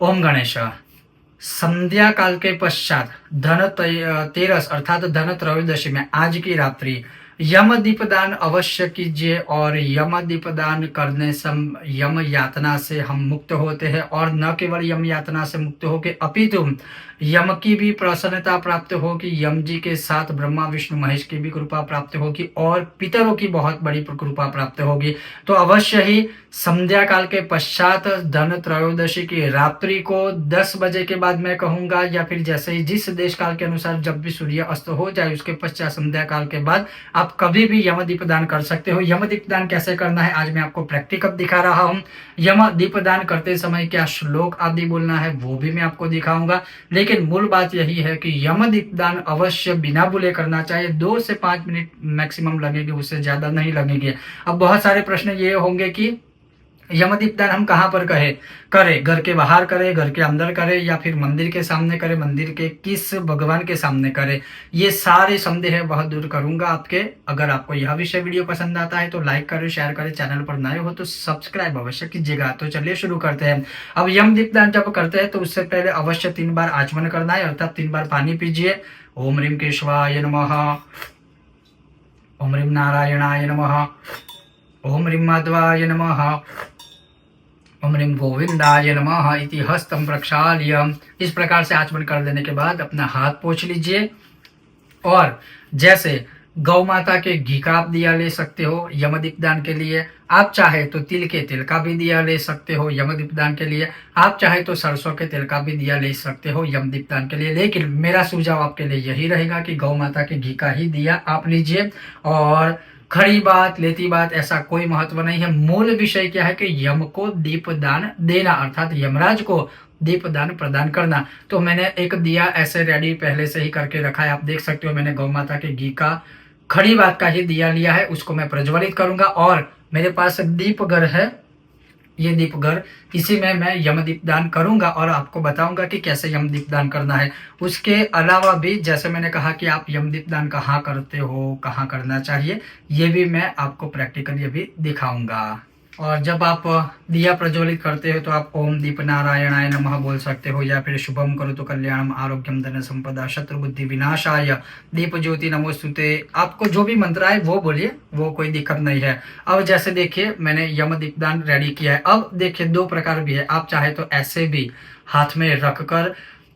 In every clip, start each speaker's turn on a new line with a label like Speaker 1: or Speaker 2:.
Speaker 1: ओम गणेश। संध्या काल के पश्चात तेरस अर्थात धन त्रयोदशी में आज की रात्रि यम दीपदान अवश्य कीजिए और यम दीपदान करने से यम यातना से हम मुक्त होते हैं और न केवल यम यातना से मुक्त होके अपितु यम की भी प्रसन्नता प्राप्त होगी, यम जी के साथ ब्रह्मा विष्णु महेश की भी कृपा प्राप्त होगी और पितरों की बहुत बड़ी कृपा प्राप्त होगी। तो अवश्य ही संध्या काल के पश्चात धन त्रयोदशी की रात्रि को 10 बजे के बाद मैं कहूंगा, या फिर जैसे ही जिस देश काल के अनुसार जब भी सूर्य अस्त हो जाए उसके पश्चात संध्या काल के बाद आप कभी भी यम दीपदान कर सकते हो। यम दीपदान कैसे करना है आज मैं आपको प्रैक्टिकल दिखा रहा हूं। यम दीपदान करते समय क्या श्लोक आदि बोलना है वो भी मैं आपको दिखाऊंगा, लेकिन मूल बात यही है कि यम दीपदान अवश्य बिना भूले करना चाहिए। 2 से 5 मिनट मैक्सिमम लगेंगे, उससे ज्यादा नहीं लगेंगे। अब बहुत सारे प्रश्न ये होंगे कि यम दीपदान हम कहाँ पर करें, घर के बाहर करें, घर के अंदर करें, या फिर मंदिर के सामने करें, मंदिर के किस भगवान के सामने करें, ये सारे संदेह बहुत दूर करूंगा आपके। अगर आपको यह विषय वीडियो पसंद आता है तो लाइक करें, शेयर करें, चैनल पर नए हो तो सब्सक्राइब अवश्य कीजिएगा। तो चलिए शुरू करते हैं। अब यम दीपदान जब करते हैं तो उससे पहले अवश्य 3 बार आचमन करना है, अर्थात 3 बार पानी पीजिए। ओम ह्रीम केशवाय नमः, ओम ह्रीम नारायणाय नमः, ओम ह्रीम माधवाय नमः, ओम ह्रीम गोविंदाय नमः इति हस्तम प्रक्षाल्य। इस प्रकार से आचमन कर लेने के बाद अपना हाथ पोंछ लीजिए और जैसे गौ माता के घी का आप दिया ले सकते हो यम दीपदान के लिए, आप चाहे तो तिल के तेल का भी दिया ले सकते हो यम दीपदान के लिए, आप चाहे तो सरसों के तेल का भी दिया ले सकते हो यम दीपदान के लिए। लेकिन मेरा सुझाव आपके लिए यही रहेगा कि गौ माता के घी का ही दिया आप लीजिए। और खड़ी बात लेती बात ऐसा कोई महत्व नहीं है। मूल विषय क्या है कि यम को दीपदान देना, अर्थात यमराज को दीपदान प्रदान करना। तो मैंने एक दिया ऐसे रेडी पहले से ही करके रखा है, आप देख सकते हो। मैंने गौ माता के घी का खड़ी बात का ही दिया लिया है, उसको मैं प्रज्वलित करूंगा। और मेरे पास दीपघर है, ये दीपघर, इसी में मैं यम दीपदान करूंगा और आपको बताऊंगा कि कैसे यम दीपदान करना है। उसके अलावा भी जैसे मैंने कहा कि आप यम दीपदान कहाँ करते हो, कहाँ करना चाहिए, ये भी मैं आपको प्रैक्टिकली भी दिखाऊंगा। और जब आप दिया प्रज्वलित करते हो तो आप ओम दीप नारायणाय नमः बोल सकते हो, या फिर शुभम करो तो कल्याणम आरोग्यम धन संपदा शत्रु बुद्धि विनाशाय दीप ज्योति नमोस्तुते। आपको जो भी मंत्र आए वो बोलिए, वो कोई दिक्कत नहीं है। अब जैसे देखिए मैंने यम दीपदान रेडी किया है। अब देखिए 2 प्रकार भी है, आप चाहे तो ऐसे भी हाथ में रखकर।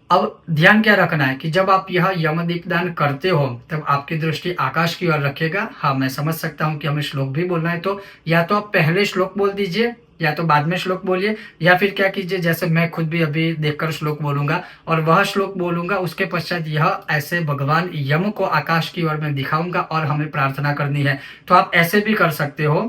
Speaker 1: अब ध्यान क्या रखना है कि जब आप यह यम दीपदान करते हो तब आपकी दृष्टि आकाश की ओर रखेगा। हाँ, मैं समझ सकता हूँ कि हमें श्लोक भी बोलना है, तो या तो आप पहले श्लोक बोल दीजिए या तो बाद में श्लोक बोलिए, या फिर क्या कीजिए जैसे मैं खुद भी अभी देखकर श्लोक बोलूंगा और वह श्लोक बोलूंगा, उसके पश्चात यह ऐसे भगवान यम को आकाश की ओर में दिखाऊंगा और हमें प्रार्थना करनी है। तो आप ऐसे भी कर सकते हो।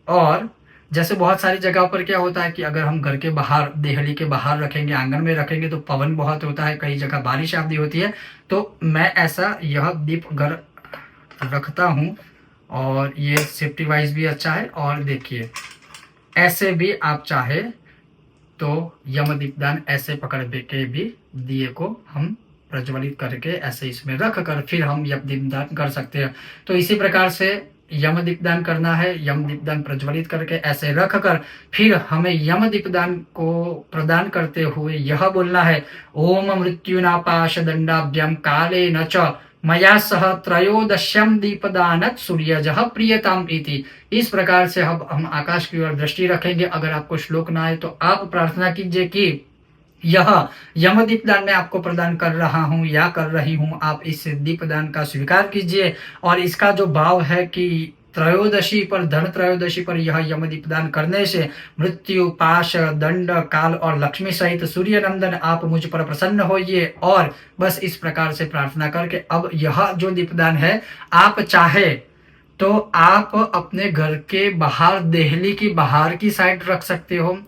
Speaker 1: और जैसे बहुत सारी जगह पर क्या होता है कि अगर हम घर के बाहर, देहली के बाहर रखेंगे, आंगन में रखेंगे तो पवन बहुत होता है, कई जगह बारिश आदि होती है, तो मैं ऐसा यह दीप घर रखता हूँ और ये सेफ्टी वाइज भी अच्छा है। और देखिए ऐसे भी आप चाहे तो यम दीपदान ऐसे पकड़ के भी दिए को हम प्रज्वलित करके ऐसे इसमें रख कर फिर हम यम दीपदान कर सकते हैं। तो इसी प्रकार से यम दीपदान करना है। यम दीपदान प्रज्वलित करके ऐसे रख कर फिर हमें यम दीपदान को प्रदान करते हुए यह बोलना है, ओम मृत्युनापाश दंडाभ्यम काले न च मया सह त्रयोदश्यम दीपदानत सूर्यजः प्रियताम इति। इस प्रकार से हम आकाश की ओर दृष्टि रखेंगे। अगर आपको श्लोक ना आए तो आप प्रार्थना कीजिए कि यह यम दीपदान मैं आपको प्रदान कर रहा हूं या कर रही हूं, आप इस दीपदान का स्वीकार कीजिए। और इसका जो भाव है कि त्रयोदशी पर, धन त्रयोदशी पर यह यम दीपदान करने से मृत्यु, पाश, दंड, काल और लक्ष्मी सहित सूर्य नंदन आप मुझ पर प्रसन्न होइए। और बस इस प्रकार से प्रार्थना करके अब यह जो दीपदान है आप चाहे तो आप अपने घर के बाहर, देहली की बाहर की साइड रख सकते हो।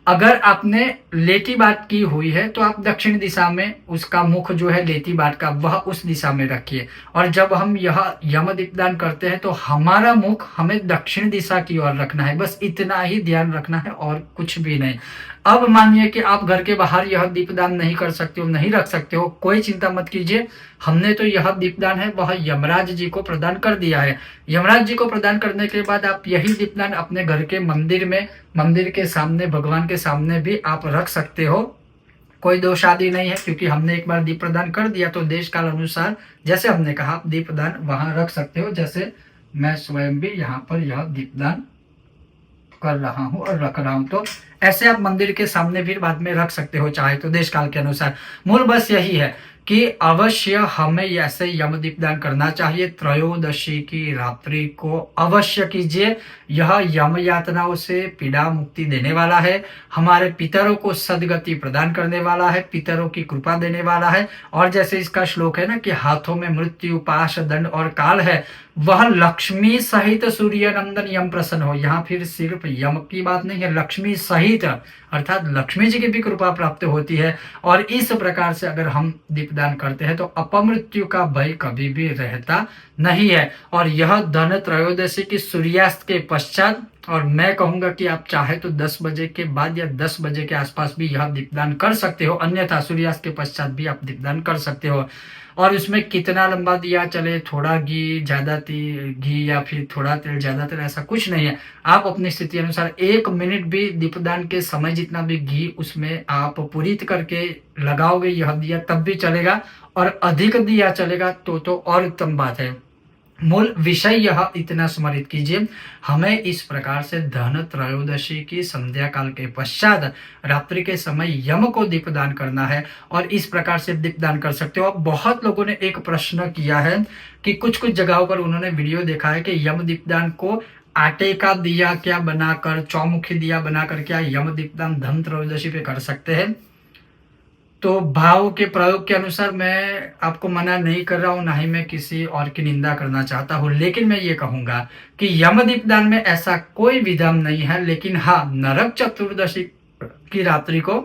Speaker 1: अगर आपने लेटी बाट की हुई है तो आप दक्षिण दिशा में, उसका मुख जो है लेटी बाट का वह उस दिशा में रखिए। और जब हम यह यम दीपदान करते हैं तो हमारा मुख हमें दक्षिण दिशा की ओर रखना है, बस इतना ही ध्यान रखना है और कुछ भी नहीं। अब मानिए कि आप घर के बाहर यह दीपदान नहीं कर सकते हो, नहीं रख सकते हो, कोई चिंता मत कीजिए। हमने तो यह दीपदान है वह यमराज जी को प्रदान कर दिया है। यमराज जी को प्रदान करने के बाद आप यही दीपदान अपने घर के मंदिर में, मंदिर के सामने, भगवान के सामने भी आप रख सकते हो। कोई दोष आदि नहीं है, क्योंकि हमने एक बार दीप प्रदान कर दिया तो देश काल अनुसार जैसे हमने कहा आप दीप प्रदान वहां रख सकते हो। जैसे मैं स्वयं भी यहाँ पर यह दीपदान कर रहा हूँ और रख रहा हूँ, तो ऐसे आप मंदिर के सामने भी बाद में रख सकते हो चाहे तो, देश काल के अनुसार। मूल बस यही है कि अवश्य हमें ऐसे यम दीपदान करना चाहिए। त्रयोदशी की रात्रि को अवश्य कीजिए, यह यम यातनाओं से पीड़ा मुक्ति देने वाला है, हमारे पितरों को सदगति प्रदान करने वाला है, पितरों की कृपा देने वाला है। और जैसे इसका श्लोक है ना कि हाथों में मृत्यु पाश दंड और काल है, वह लक्ष्मी सहित सूर्य नंदन यम प्रसन्न हो। यहाँ फिर सिर्फ यम की बात नहीं है, लक्ष्मी सहित अर्थात लक्ष्मी जी की भी कृपा प्राप्त होती है। और इस प्रकार से अगर हम दीपदान करते हैं तो अपमृत्यु का भय कभी भी रहता नहीं है। और यह धन त्रयोदशी की सूर्यास्त के पश्चात, और मैं कहूंगा कि आप चाहे तो 10 बजे के बाद या 10 बजे के आसपास भी यह दीपदान कर सकते हो, अन्यथा सूर्यास्त के पश्चात भी आप दीपदान कर सकते हो। और इसमें कितना लंबा दिया चले, थोड़ा घी ज्यादा घी या फिर थोड़ा तेल ज्यादा तेल, ऐसा कुछ नहीं है। आप अपनी स्थिति अनुसार 1 मिनट भी दीपदान के समय जितना भी घी उसमें आप पूरित करके लगाओगे यह दिया तब भी चलेगा, और अधिक दिया चलेगा तो और उत्तम बात है। मूल विषय यह इतना स्मरित कीजिए, हमें इस प्रकार से धन त्रयोदशी की संध्या काल के पश्चात रात्रि के समय यम को दीपदान करना है, और इस प्रकार से दीपदान कर सकते हो। अब बहुत लोगों ने एक प्रश्न किया है कि कुछ कुछ जगहों पर उन्होंने वीडियो देखा है कि यम दीपदान को आटे का दिया क्या बनाकर, चौमुखी दिया बनाकर क्या यम दीपदान धन त्रयोदशी पे कर सकते हैं। तो भाव के प्रयोग के अनुसार मैं आपको मना नहीं कर रहा हूं, ना ही मैं किसी और की निंदा करना चाहता हूं, लेकिन मैं ये कहूंगा कि यम दीपदान में ऐसा कोई विधान नहीं है। लेकिन हाँ, नरक चतुर्दशी की रात्रि को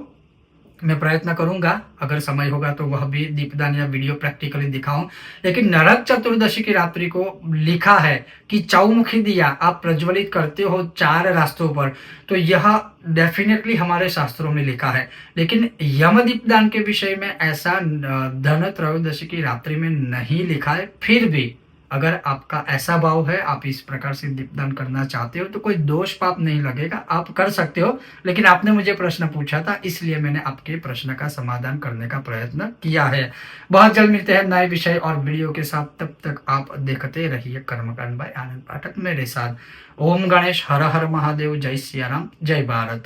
Speaker 1: मैं प्रयत्न करूंगा, अगर समय होगा तो वह भी दीपदान या वीडियो प्रैक्टिकली दिखाऊं। लेकिन नरक चतुर्दशी की रात्रि को लिखा है कि चौमुखी दिया आप प्रज्वलित करते हो 4 रास्तों पर, तो यह डेफिनेटली हमारे शास्त्रों में लिखा है। लेकिन यम दीपदान के विषय में ऐसा धन त्रयोदशी की रात्रि में नहीं लिखा है। फिर भी अगर आपका ऐसा भाव है, आप इस प्रकार से दीपदान करना चाहते हो, तो कोई दोष पाप नहीं लगेगा, आप कर सकते हो। लेकिन आपने मुझे प्रश्न पूछा था, इसलिए मैंने आपके प्रश्न का समाधान करने का प्रयत्न किया है। बहुत जल्द मिलते हैं नए विषय और वीडियो के साथ, तब तक आप देखते रहिए कर्मकांड बाय आनंद पाठक मेरे साथ। ओम गणेश, हर हर महादेव, जय सिया राम, जय भारत।